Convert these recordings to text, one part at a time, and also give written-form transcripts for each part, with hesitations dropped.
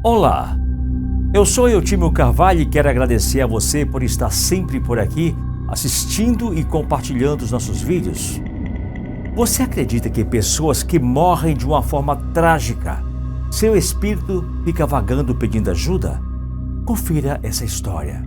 Olá, eu sou Eutímio Carvalho e quero agradecer a você por estar sempre por aqui, assistindo e compartilhando os nossos vídeos. Você acredita que pessoas que morrem de uma forma trágica, seu espírito fica vagando pedindo ajuda? Confira essa história.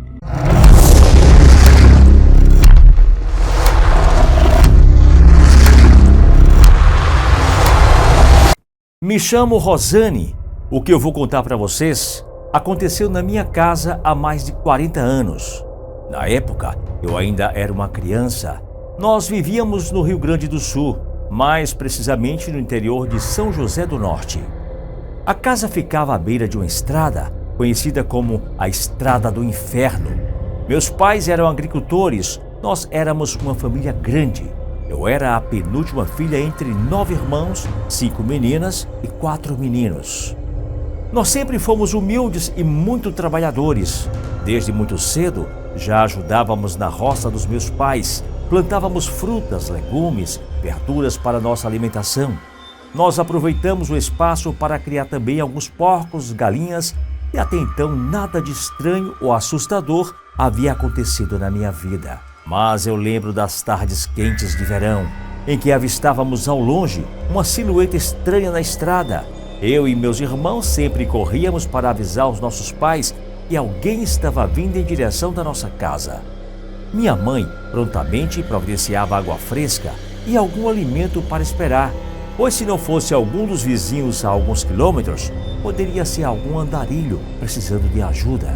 Me chamo Rosane. O que eu vou contar para vocês aconteceu na minha casa há mais de 40 anos. Na época, eu ainda era uma criança. Nós vivíamos no Rio Grande do Sul, mais precisamente no interior de São José do Norte. A casa ficava à beira de uma estrada, conhecida como a Estrada do Inferno. Meus pais eram agricultores, nós éramos uma família grande. Eu era a penúltima filha entre 9 irmãos, 5 meninas e 4 meninos. Nós sempre fomos humildes e muito trabalhadores. Desde muito cedo, já ajudávamos na roça dos meus pais. Plantávamos frutas, legumes, verduras para nossa alimentação. Nós aproveitamos o espaço para criar também alguns porcos, galinhas, e até então nada de estranho ou assustador havia acontecido na minha vida. Mas eu lembro das tardes quentes de verão, em que avistávamos ao longe uma silhueta estranha na estrada. Eu e meus irmãos sempre corríamos para avisar os nossos pais que alguém estava vindo em direção da nossa casa. Minha mãe prontamente providenciava água fresca e algum alimento para esperar, pois se não fosse algum dos vizinhos a alguns quilômetros, poderia ser algum andarilho precisando de ajuda.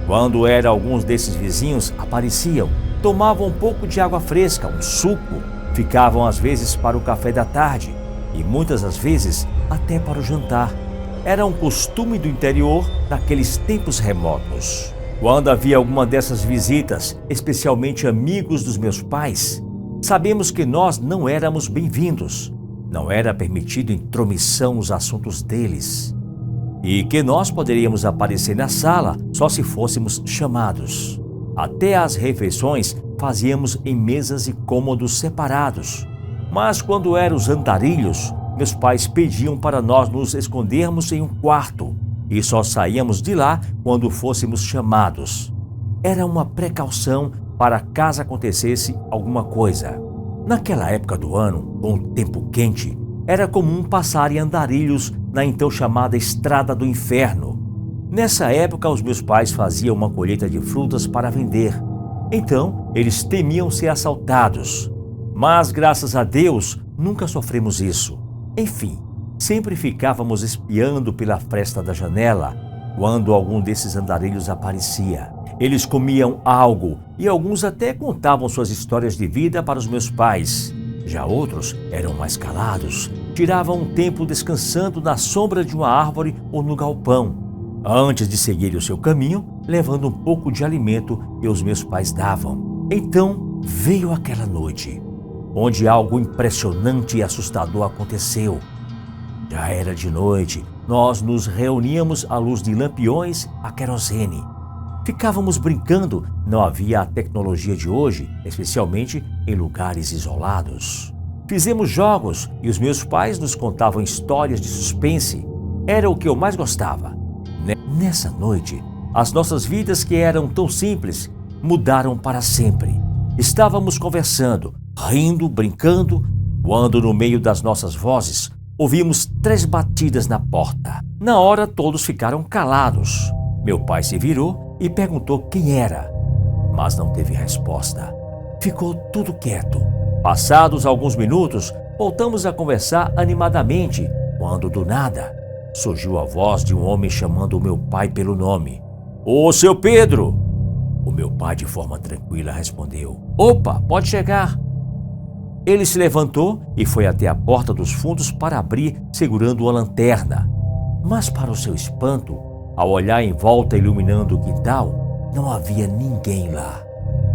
Quando era alguns desses vizinhos apareciam, tomavam um pouco de água fresca, um suco, ficavam às vezes para o café da tarde e muitas das vezes até para o jantar. Era um costume do interior naqueles tempos remotos. Quando havia alguma dessas visitas, especialmente amigos dos meus pais, sabemos que nós não éramos bem-vindos. Não era permitido intromissão nos assuntos deles. E que nós poderíamos aparecer na sala só se fôssemos chamados. Até as refeições fazíamos em mesas e cômodos separados. Mas quando eram os andarilhos, meus pais pediam para nós nos escondermos em um quarto e só saíamos de lá quando fôssemos chamados. Era uma precaução para caso acontecesse alguma coisa. Naquela época do ano, com o tempo quente, era comum passarem andarilhos na então chamada Estrada do Inferno. Nessa época, os meus pais faziam uma colheita de frutas para vender. Então, eles temiam ser assaltados. Mas, graças a Deus, nunca sofremos isso. Enfim, sempre ficávamos espiando pela fresta da janela quando algum desses andarilhos aparecia. Eles comiam algo e alguns até contavam suas histórias de vida para os meus pais. Já outros eram mais calados, tiravam um tempo descansando na sombra de uma árvore ou no galpão, antes de seguir o seu caminho, levando um pouco de alimento que os meus pais davam. Então veio aquela noite, onde algo impressionante e assustador aconteceu. Já era de noite, nós nos reuníamos à luz de lampiões a querosene. Ficávamos brincando, não havia a tecnologia de hoje, especialmente em lugares isolados. Fizemos jogos e os meus pais nos contavam histórias de suspense. Era o que eu mais gostava. Nessa noite, as nossas vidas, que eram tão simples, mudaram para sempre. Estávamos conversando, rindo, brincando, quando no meio das nossas vozes, ouvimos 3 batidas na porta. Na hora todos ficaram calados. Meu pai se virou e perguntou quem era, mas não teve resposta. Ficou tudo quieto. Passados alguns minutos, voltamos a conversar animadamente, quando do nada surgiu a voz de um homem chamando o meu pai pelo nome. Ô, seu Pedro! O meu pai, de forma tranquila, respondeu. Opa, pode chegar. Ele se levantou e foi até a porta dos fundos para abrir, segurando uma lanterna. Mas, para o seu espanto, ao olhar em volta iluminando o quintal, não havia ninguém lá.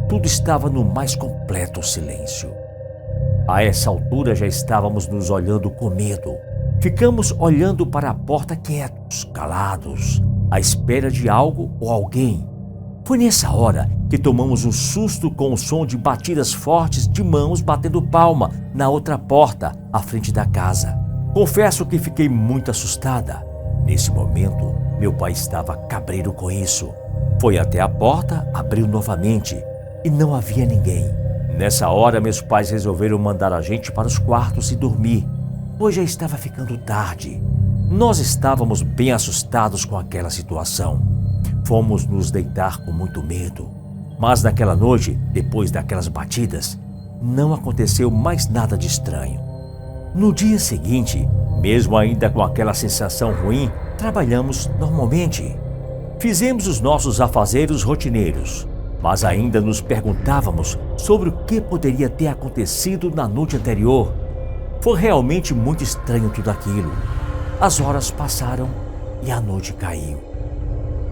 Tudo estava no mais completo silêncio. A essa altura já estávamos nos olhando com medo. Ficamos olhando para a porta quietos, calados, à espera de algo ou alguém. Foi nessa hora que tomamos um susto com o som de batidas fortes de mãos batendo palma na outra porta, à frente da casa. Confesso que fiquei muito assustada. Nesse momento, Meu pai estava cabreiro com isso. Foi até a porta, abriu novamente e não havia ninguém. Nessa hora, meus pais resolveram mandar a gente para os quartos e dormir, pois já estava ficando tarde. Nós estávamos bem assustados com aquela situação. Fomos nos deitar com muito medo. Mas naquela noite, depois daquelas batidas, não aconteceu mais nada de estranho. No dia seguinte, mesmo ainda com aquela sensação ruim, trabalhamos normalmente. Fizemos os nossos afazeres rotineiros, mas ainda nos perguntávamos sobre o que poderia ter acontecido na noite anterior. Foi realmente muito estranho tudo aquilo. As horas passaram e a noite caiu.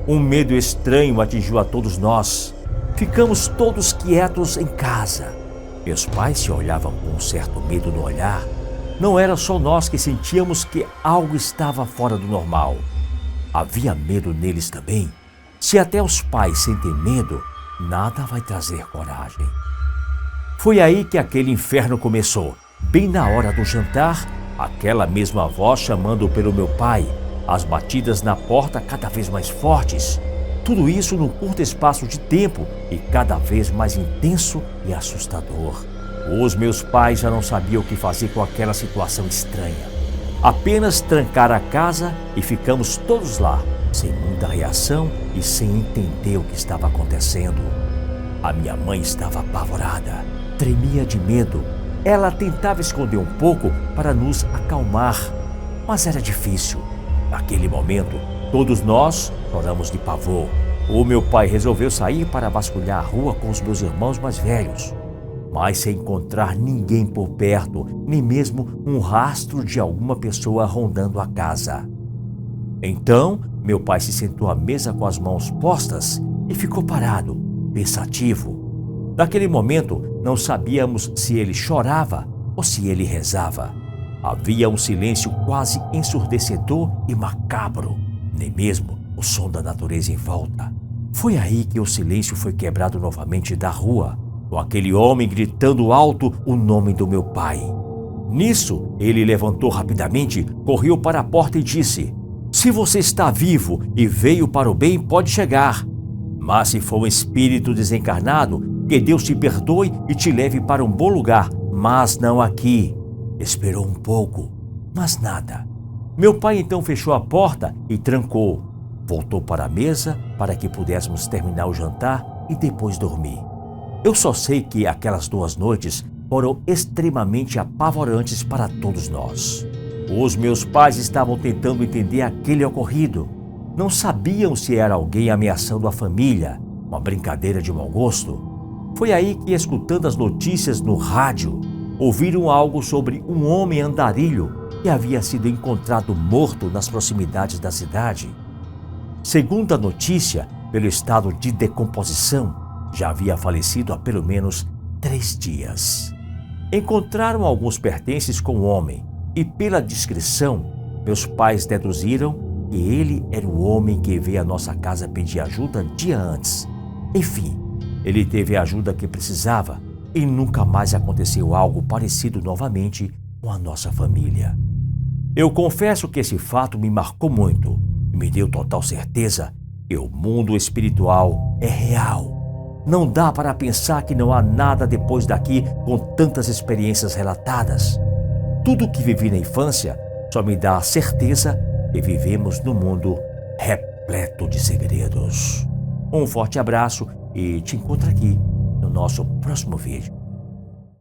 Um medo estranho atingiu a todos nós. Ficamos todos quietos em casa. Meus pais se olhavam com um certo medo no olhar. Não era só nós que sentíamos que algo estava fora do normal. Havia medo neles também. Se até os pais sentem medo, nada vai trazer coragem. Foi aí que aquele inferno começou. Bem na hora do jantar, aquela mesma voz chamando pelo meu pai, as batidas na porta cada vez mais fortes. Tudo isso num curto espaço de tempo e cada vez mais intenso e assustador. Os meus pais já não sabiam o que fazer com aquela situação estranha. Apenas trancar a casa e ficamos todos lá, sem muita reação e sem entender o que estava acontecendo. A minha mãe estava apavorada, tremia de medo. Ela tentava esconder um pouco para nos acalmar, mas era difícil. Naquele momento, todos nós choramos de pavor. O meu pai resolveu sair para vasculhar a rua com os meus irmãos mais velhos, mas sem encontrar ninguém por perto, nem mesmo um rastro de alguma pessoa rondando a casa. Então, meu pai se sentou à mesa com as mãos postas e ficou parado, pensativo. Naquele momento, não sabíamos se ele chorava ou se ele rezava. Havia um silêncio quase ensurdecedor e macabro, nem mesmo o som da natureza em volta. Foi aí que o silêncio foi quebrado novamente da rua, com aquele homem gritando alto o nome do meu pai. Nisso, ele levantou rapidamente, correu para a porta e disse: "Se você está vivo e veio para o bem, pode chegar. Mas se for um espírito desencarnado, que Deus te perdoe e te leve para um bom lugar, mas não aqui." Esperou um pouco, mas nada. Meu pai então fechou a porta e trancou. Voltou para a mesa para que pudéssemos terminar o jantar e depois dormir. Eu só sei que aquelas 2 noites foram extremamente apavorantes para todos nós. Os meus pais estavam tentando entender aquele ocorrido. Não sabiam se era alguém ameaçando a família, uma brincadeira de mau gosto. Foi aí que, escutando as notícias no rádio, ouviram algo sobre um homem andarilho que havia sido encontrado morto nas proximidades da cidade. Segundo a notícia, pelo estado de decomposição, já havia falecido há pelo menos 3 dias. Encontraram alguns pertences com o homem e, pela descrição, meus pais deduziram que ele era o homem que veio à nossa casa pedir ajuda dia antes. Enfim, ele teve a ajuda que precisava e nunca mais aconteceu algo parecido novamente com a nossa família. Eu confesso que esse fato me marcou muito e me deu total certeza que o mundo espiritual é real. Não dá para pensar que não há nada depois daqui com tantas experiências relatadas. Tudo o que vivi na infância só me dá a certeza que vivemos num mundo repleto de segredos. Um forte abraço e te encontro aqui no nosso próximo vídeo.